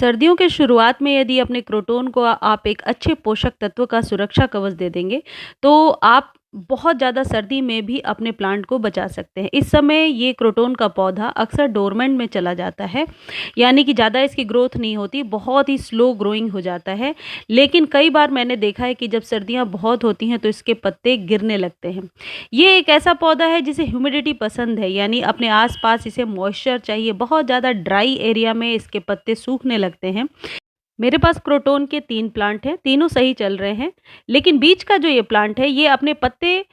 सर्दियों के शुरुआत में यदि अपने क्रोटोन को आप एक अच्छे पोषक तत्व का सुरक्षा कवच दे देंगे, तो आप बहुत ज़्यादा सर्दी में भी अपने प्लांट को बचा सकते हैं। इस समय ये क्रोटोन का पौधा अक्सर डोरमेंट में चला जाता है, यानी कि ज़्यादा इसकी ग्रोथ नहीं होती, बहुत ही स्लो ग्रोइंग हो जाता है। लेकिन कई बार मैंने देखा है कि जब सर्दियाँ बहुत होती हैं, तो इसके पत्ते गिरने लगते हैं। ये एक ऐसा पौधा है जिसे ह्यूमिडिटी पसंद है, यानी अपने आस-पास इसे मॉइस्चर चाहिए। बहुत ज़्यादा ड्राई एरिया में इसके पत्ते सूखने लगते हैं। मेरे पास क्रोटोन के 3 प्लांट हैं, तीनों सही चल रहे हैं। लेकिन बीच का जो ये प्लांट है, ये अपने पत्ते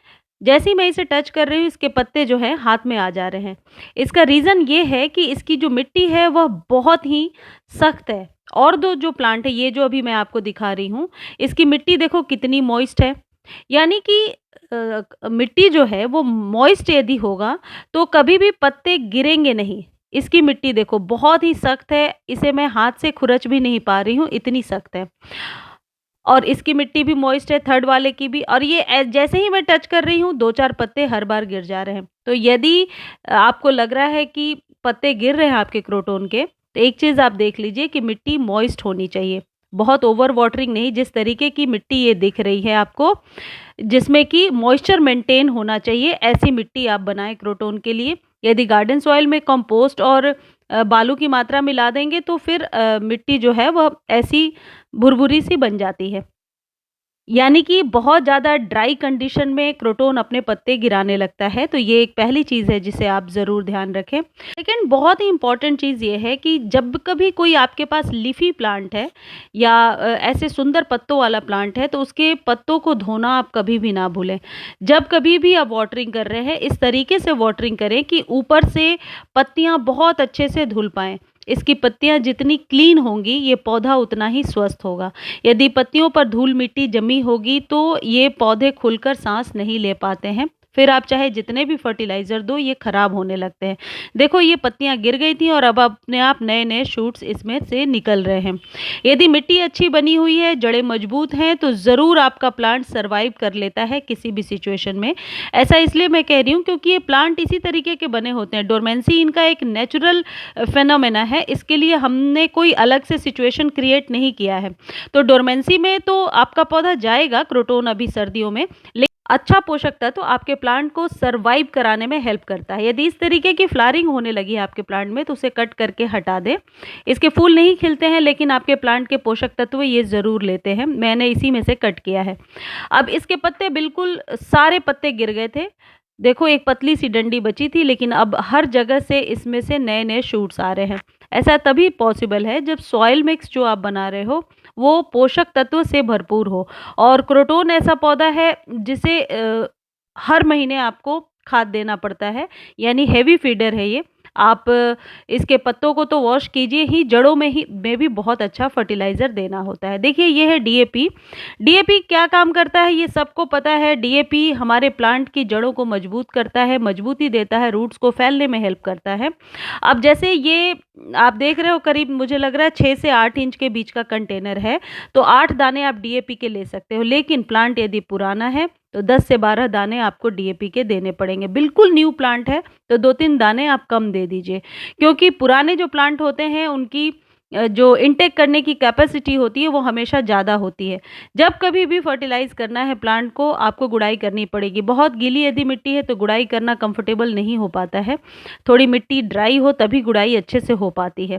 जैसे ही मैं इसे टच कर रही हूँ, इसके पत्ते जो हैं हाथ में आ जा रहे हैं। इसका रीज़न ये है कि इसकी जो मिट्टी है वह बहुत ही सख्त है। और 2 जो प्लांट है, ये जो अभी मैं आपको दिखा रही हूँ, इसकी मिट्टी देखो कितनी मॉइस्ट है। यानी कि मिट्टी जो है वो मॉइस्ट यदि होगा, तो कभी भी पत्ते गिरेंगे नहीं। इसकी मिट्टी देखो बहुत ही सख्त है, इसे मैं हाथ से खुरच भी नहीं पा रही हूँ, इतनी सख्त है। और इसकी मिट्टी भी मॉइस्ट है, थर्ड वाले की भी। और ये जैसे ही मैं टच कर रही हूँ, 2-4 पत्ते हर बार गिर जा रहे हैं। तो यदि आपको लग रहा है कि पत्ते गिर रहे हैं आपके क्रोटोन के, तो एक चीज़ आप देख लीजिए कि मिट्टी मॉइस्ट होनी चाहिए। बहुत ओवर वाटरिंग नहीं, जिस तरीके की मिट्टी ये दिख रही है आपको, जिसमें कि मॉइस्चर मेंटेन होना चाहिए, ऐसी मिट्टी आप बनाएँ क्रोटोन के लिए। यदि गार्डन सॉइल में कंपोस्ट और बालू की मात्रा मिला देंगे, तो फिर मिट्टी जो है वह ऐसी भुरभुरी सी बन जाती है। यानी कि बहुत ज़्यादा ड्राई कंडीशन में क्रोटोन अपने पत्ते गिराने लगता है, तो ये एक पहली चीज़ है जिसे आप ज़रूर ध्यान रखें। सेकंड बहुत ही इम्पोर्टेंट चीज़ ये है कि जब कभी कोई आपके पास लीफ़ी प्लांट है या ऐसे सुंदर पत्तों वाला प्लांट है, तो उसके पत्तों को धोना आप कभी भी ना भूलें। जब कभी भी आप वाटरिंग कर रहे हैं, इस तरीके से वाटरिंग करें कि ऊपर से पत्तियाँ बहुत अच्छे से धुल पाएँ। इसकी पत्तियाँ जितनी क्लीन होंगी, ये पौधा उतना ही स्वस्थ होगा। यदि पत्तियों पर धूल मिट्टी जमी होगी, तो ये पौधे खुलकर सांस नहीं ले पाते हैं। फिर आप चाहे जितने भी फर्टिलाइज़र दो, ये खराब होने लगते हैं। देखो ये पत्तियाँ गिर गई थी और अब अपने आप नए-नए शूट्स इसमें से निकल रहे हैं। यदि मिट्टी अच्छी बनी हुई है, जड़ें मजबूत हैं, तो ज़रूर आपका प्लांट सर्वाइव कर लेता है किसी भी सिचुएशन में। ऐसा इसलिए मैं कह रही हूँ क्योंकि ये प्लांट इसी तरीके के बने होते हैं। डोरमेंसी इनका एक नेचुरल फेनोमेना है, इसके लिए हमने कोई अलग से सिचुएशन क्रिएट नहीं किया है। तो डोरमेंसी में तो आपका पौधा जाएगा क्रोटोन अभी सर्दियों में, लेकिन अच्छा पोषक तत्व तो आपके प्लांट को सर्वाइव कराने में हेल्प करता है। यदि इस तरीके की फ्लावरिंग होने लगी है आपके प्लांट में, तो उसे कट करके हटा दें। इसके फूल नहीं खिलते हैं, लेकिन आपके प्लांट के पोषक तत्व ये ज़रूर लेते हैं। मैंने इसी में से कट किया है। अब इसके पत्ते बिल्कुल सारे पत्ते गिर गए थे। देखो एक पतली सी डंडी बची थी, लेकिन अब हर जगह से इसमें से नए-नए शूट्स आ रहे हैं। ऐसा तभी पॉसिबल है जब सॉइल मिक्स जो आप बना रहे हो, वो पोषक तत्व से भरपूर हो। और क्रोटोन ऐसा पौधा है जिसे हर महीने आपको खाद देना पड़ता है, यानी हेवी फीडर है ये। आप इसके पत्तों को तो वॉश कीजिए ही, जड़ों में भी बहुत अच्छा फर्टिलाइज़र देना होता है। देखिए ये है डीएपी। डीएपी क्या काम करता है ये सबको पता है। डीएपी हमारे प्लांट की जड़ों को मजबूत करता है, मजबूती देता है, रूट्स को फैलने में हेल्प करता है। अब जैसे ये आप देख रहे हो, करीब मुझे लग रहा है 6 से 8 इंच के बीच का कंटेनर है, तो 8 दाने आप डीएपी के ले सकते हो। लेकिन प्लांट यदि पुराना है, तो 10 से 12 दाने आपको डीएपी के देने पड़ेंगे। बिल्कुल न्यू प्लांट है, तो 2-3 दाने आप कम दे दीजिए, क्योंकि पुराने जो प्लांट होते हैं उनकी जो इनटेक करने की कैपेसिटी होती है वो हमेशा ज़्यादा होती है। जब कभी भी फर्टिलाइज़ करना है प्लांट को, आपको गुड़ाई करनी पड़ेगी। बहुत गीली यदि मिट्टी है तो गुड़ाई करना कंफर्टेबल नहीं हो पाता है। थोड़ी मिट्टी ड्राई हो तभी गुड़ाई अच्छे से हो पाती है।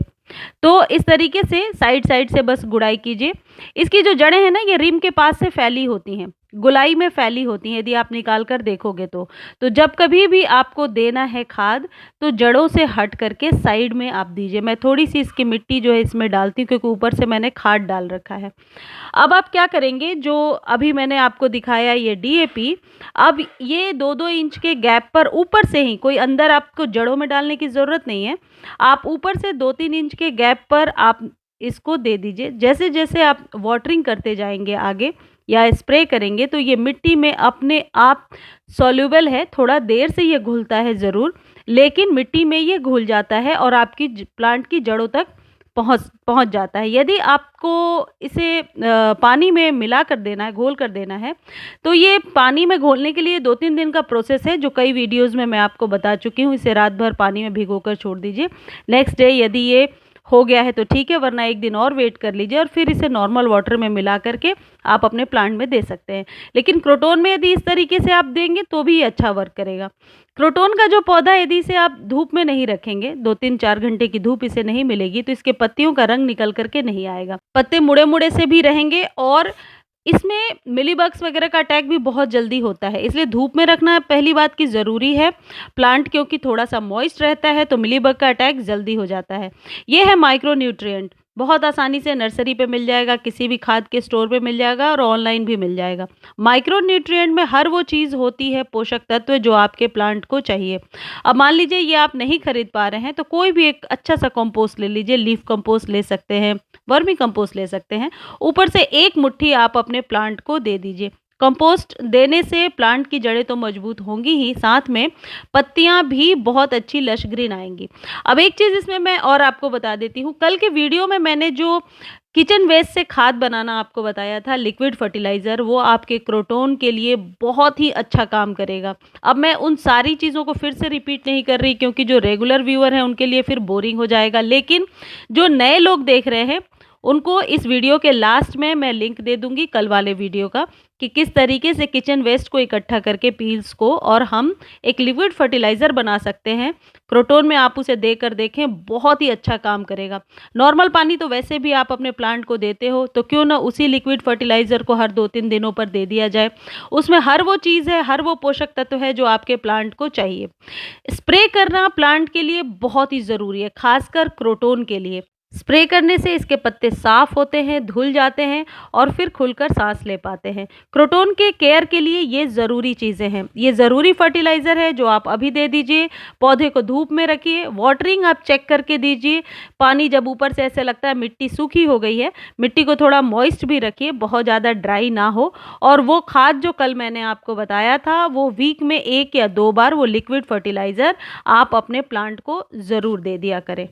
तो इस तरीके से साइड-साइड से बस गुड़ाई कीजिए। इसकी जो जड़ें हैं ना, ये रिम के पास से फैली होती हैं, गोलाई में फैली होती हैं, यदि आप निकाल कर देखोगे तो। तो जब कभी भी आपको देना है खाद, तो जड़ों से हट करके साइड में आप दीजिए। मैं थोड़ी-सी इसकी मिट्टी जो है इसमें डालती हूँ, क्योंकि ऊपर से मैंने खाद डाल रखा है। अब आप क्या करेंगे, जो अभी मैंने आपको दिखाया ये डीएपी, अब ये 2-2 इंच के गैप पर ऊपर से ही, कोई अंदर आपको जड़ों में डालने की ज़रूरत नहीं है। आप ऊपर से 2-3 इंच के गैप पर आप इसको दे दीजिए। जैसे-जैसे आप वाटरिंग करते जाएँगे आगे या स्प्रे करेंगे, तो ये मिट्टी में अपने आप सॉल्युबल है। थोड़ा देर से ये घुलता है ज़रूर, लेकिन मिट्टी में ये घुल जाता है और आपकी प्लांट की जड़ों तक पहुँच पहुँच जाता है। यदि आपको इसे पानी में मिला कर देना है, घोल कर देना है, तो ये पानी में घोलने के लिए 2-3 दिन का प्रोसेस है, जो कई वीडियोज़ में मैं आपको बता चुकी हूँ। इसे रात भर पानी में भिगोकर छोड़ दीजिए। नेक्स्ट डे यदि ये हो गया है तो ठीक है, वरना 1 दिन और वेट कर लीजिए और फिर इसे नॉर्मल वाटर में मिला करके आप अपने प्लांट में दे सकते हैं। लेकिन क्रोटोन में यदि इस तरीके से आप देंगे तो भी ये अच्छा वर्क करेगा। क्रोटोन का जो पौधा है, यदि इसे आप धूप में नहीं रखेंगे, 2-3-4 घंटे की धूप इसे नहीं मिलेगी, तो इसके पत्तियों का रंग निकल कर के नहीं आएगा। पत्ते मुड़े-मुड़े से भी रहेंगे और इसमें मिलीबग्स वगैरह का अटैक भी बहुत जल्दी होता है, इसलिए धूप में रखना पहली बात की ज़रूरी है। प्लांट क्योंकि थोड़ा-सा मॉइस्ट रहता है तो मिलीबग का अटैक जल्दी हो जाता है। ये है माइक्रो न्यूट्रिएंट, बहुत आसानी से नर्सरी पे मिल जाएगा, किसी भी खाद के स्टोर पे मिल जाएगा और ऑनलाइन भी मिल जाएगा। माइक्रो न्यूट्रिएंट में हर वो चीज़ होती है, पोषक तत्व जो आपके प्लांट को चाहिए। अब मान लीजिए ये आप नहीं खरीद पा रहे हैं तो कोई भी एक अच्छा-सा कंपोस्ट ले लीजिए, लीफ कंपोस्ट ले सकते हैं, वर्मी कंपोस्ट ले सकते हैं। ऊपर से 1 मुट्ठी आप अपने प्लांट को दे दीजिए। कंपोस्ट देने से प्लांट की जड़ें तो मजबूत होंगी ही, साथ में पत्तियां भी बहुत अच्छी लश ग्रीन आएंगी। अब एक चीज़ इसमें मैं और आपको बता देती हूँ, कल के वीडियो में मैंने जो किचन वेस्ट से खाद बनाना आपको बताया था, लिक्विड फर्टिलाइज़र, वो आपके क्रोटोन के लिए बहुत ही अच्छा काम करेगा। अब मैं उन सारी चीज़ों को फिर से रिपीट नहीं कर रही क्योंकि जो रेगुलर व्यूअर हैं उनके लिए फिर बोरिंग हो जाएगा, लेकिन जो नए लोग देख रहे हैं उनको इस वीडियो के लास्ट में मैं लिंक दे दूंगी कल वाले वीडियो का, कि किस तरीके से किचन वेस्ट को इकट्ठा करके पील्स को और हम एक लिक्विड फर्टिलाइज़र बना सकते हैं। क्रोटोन में आप उसे देकर देखें, बहुत ही अच्छा काम करेगा। नॉर्मल पानी तो वैसे भी आप अपने प्लांट को देते हो, तो क्यों ना उसी लिक्विड फर्टिलाइज़र को हर 2-3 दिनों पर दे दिया जाए। उसमें हर वो चीज़ है, हर वो पोषक तत्व है जो आपके प्लांट को चाहिए। स्प्रे करना प्लांट के लिए बहुत ही ज़रूरी है, खासकर क्रोटोन के लिए। स्प्रे करने से इसके पत्ते साफ होते हैं, धुल जाते हैं और फिर खुलकर सांस ले पाते हैं। क्रोटोन के केयर के लिए ये ज़रूरी चीज़ें हैं। ये ज़रूरी फर्टिलाइज़र है जो आप अभी दे दीजिए। पौधे को धूप में रखिए, वाटरिंग आप चेक करके दीजिए। पानी जब ऊपर से ऐसे लगता है मिट्टी सूखी हो गई है, मिट्टी को थोड़ा मॉइस्ट भी रखिए, बहुत ज़्यादा ड्राई ना हो। और वो खाद जो कल मैंने आपको बताया था, वो वीक में 1 या 2 बार वो लिक्विड फर्टिलाइज़र आप अपने प्लांट को ज़रूर दे दिया करें।